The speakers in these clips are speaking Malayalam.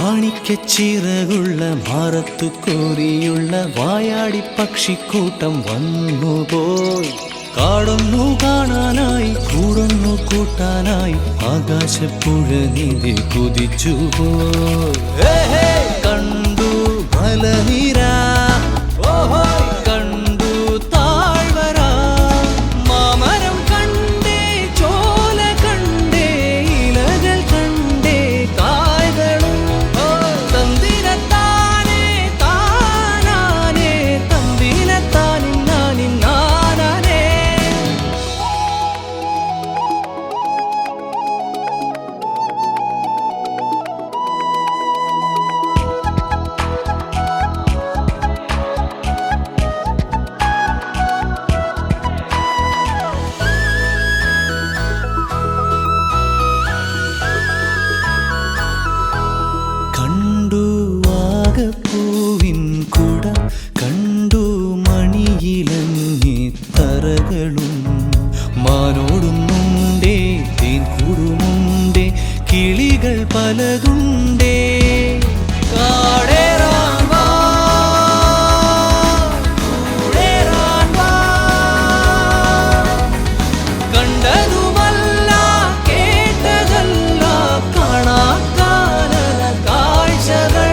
മാണിക്യച്ചിറകുള്ള മാറത്തു കോരിയുള്ള വായാടി പക്ഷിക്കൂട്ടം വന്നുപോയി. കാടൊന്നു കാണാനായി കൂടൊന്നു കൂട്ടാനായി ആകാശപ്പുഴ നീതി കുതിച്ചുപോയി. കണ്ടു മലനിര, കണ്ടു താഴ്വര, മാമരം കണ്ടേ, ചോല കണ്ടേ, ഇലകൾ കണ്ടേ, കായ്കളും തന്തിരത്താനേ താനാനേ, തന്തിരത്താനിന്നാനിന്നാനേ. കണ്ടു ആകപ്പൂവിൻ കുട, കണ്ടു മണിയിലങ്ങി തറകളും, മാനോടുന്നുണ്ടേ തേൻ കൂടുമുണ്ടേ, കിളികൾ പലതുണ്ടേ. കാടേറാൻ വാ, കൂടേറാൻ വാ, കണ്ടതുമല്ല കേട്ടതല്ല കാണാക്കാനല കാഴ്ചകൾ.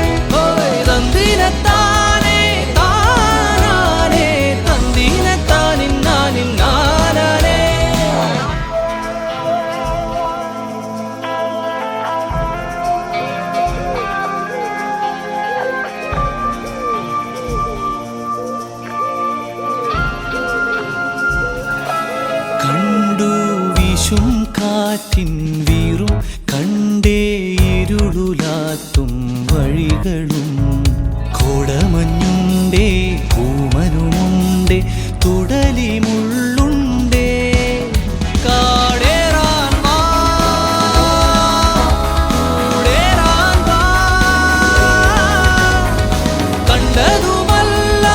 തന്തിനത്താനേ താനാനേ, തന്തിനത്താനിന്നാനിന്നാനേ. കണ്ടു വീശും കാറ്റിൻ വീറും, കണ്ടേ ഇരുളുലാത്തും വഴികളും, കോടമഞ്ഞുണ്ടേ പൂമനുമുണ്ടേ, തുടലി മുള്ളുണ്ടേ. കാടേറാൻ വാ, കൂടേറാൻ വാ, കണ്ടതുമല്ല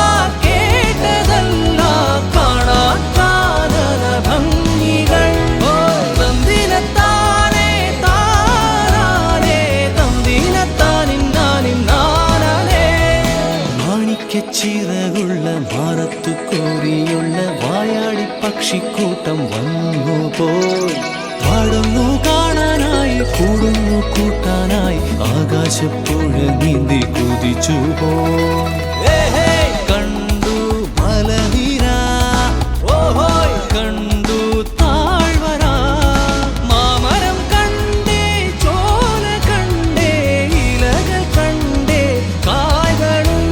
കേട്ടതല്ല കാണാക്കാനല ഭംഗികൾ. തന്തിനത്താനേ താനാനേ, തന്തിനത്താനിന്നാനിന്നാനേ. മാണിക്യച്ചിറകുള്ള മാറത്തു കോരിയുള്ള വായാടി പക്ഷിക്കൂട്ടം വന്നുപോയി. പാടുന്നു കാണാനായി കൂടുന്നു കൂട്ടാനായി ആകാശപ്പുഴ നീന്തി കുതിച്ചുപോയി. കണ്ടു മലനിര, കണ്ടു താഴ്വര, മാമരം കണ്ടേ, ചോല കണ്ടേ, ഇലകൾ കണ്ടേ, കായ്കളും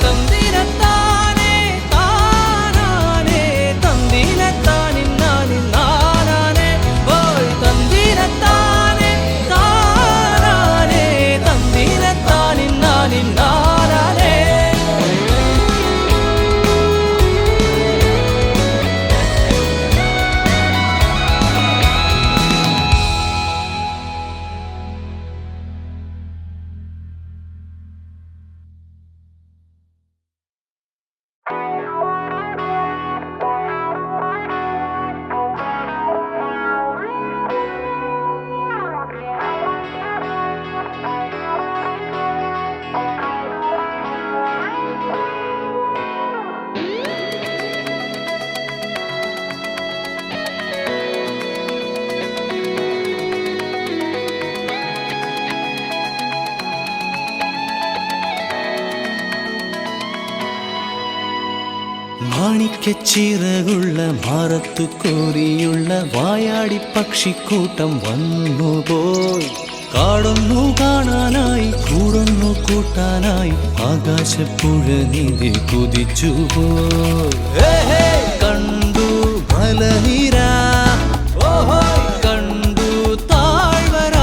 തന്തിരത്താനേ താനാനേ, തന്തിരത്താനിന്നാനിന്നാനേ. തന്തിരത്താനേ താനാനേ, തന്തിരത്താനിന്നാനിന്നാനേ. മാണിക്യച്ചിറകുള്ള മാറത്തു കോരിയുള്ള വായാടി പക്ഷിക്കൂട്ടം വന്നുപോയി. കാടൊന്നു കാണാനായി കൂടൊന്നു കൂട്ടാനായി ആകാശപ്പുഴ നീതി കുതിച്ചുപോയി. കണ്ടു മലനിര, കണ്ടു താഴ്വര,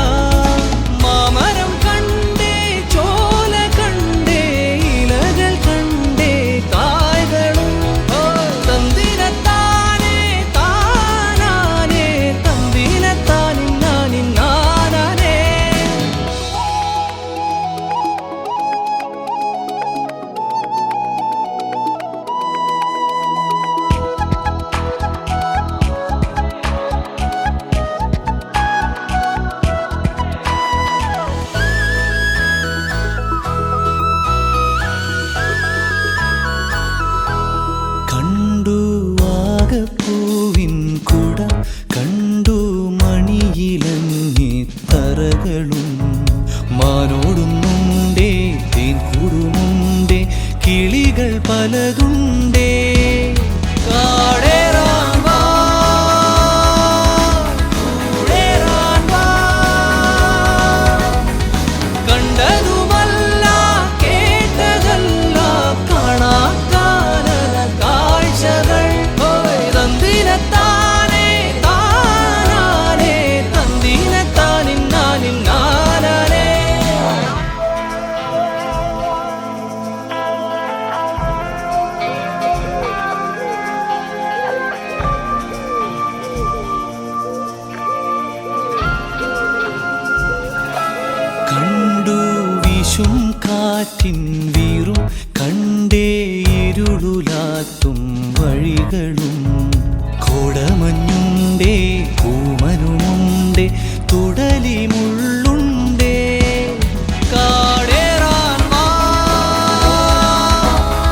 മാമരം കണ്ടേ, ചോല കണ്ടേ, ഇലകൾ കണ്ടേ, കായ്കളും തന്തിരത്താനേ താനാനേ, തന്തിരത്താനിന്നാനിന്നാനേ. തറകളും മാനോടുന്നുണ്ടേ തേൻ കൂടുമുണ്ടേ കിളികൾ പലതുണ്ടേ കാടേറാൻ വാ, കൂടേറാൻ വാ. കണ്ടതുമല്ല കേട്ടതല്ല കാണാക്കാനന കാഴ്ചകൾ തന്തിനത്താനേ താനാനേ തന്തിനത്താനിന്നാനിന്നാനേ. കണ്ടു വീശും കാറ്റിൻ വീറും കണ്ടേ ഇരുളുലാത്തും വഴികളും കോടമഞ്ഞുണ്ടേ പൂമനുമുണ്ടേ തുടലി മുള്ളുണ്ടേ കാടേറാൻ വാ,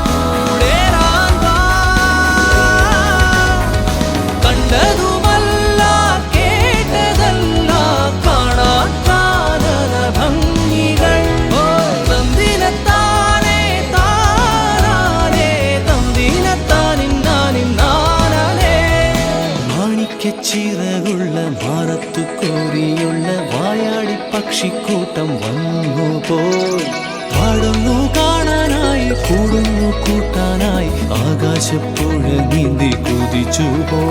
കൂടേറാൻ വാ. കണ്ടതുമല്ല കേട്ടതല്ല കാണാക്കാനന ഭംഗികൾ തന്തിനത്താനേ താനാനേ തന്തിനത്താനിന്നാനിന്നാനേ. മാണിക്യച്ചിറകുള്ള മാറത്തു കോരിയുള്ള വായാടി പക്ഷിക്കൂട്ടം വന്നു പോയി പാടുന്നു കാണാനായി കൂടുന്നു കൂട്ടാനായി ആകാശപ്പുഴ നീന്തി കുതിച്ചു പോ.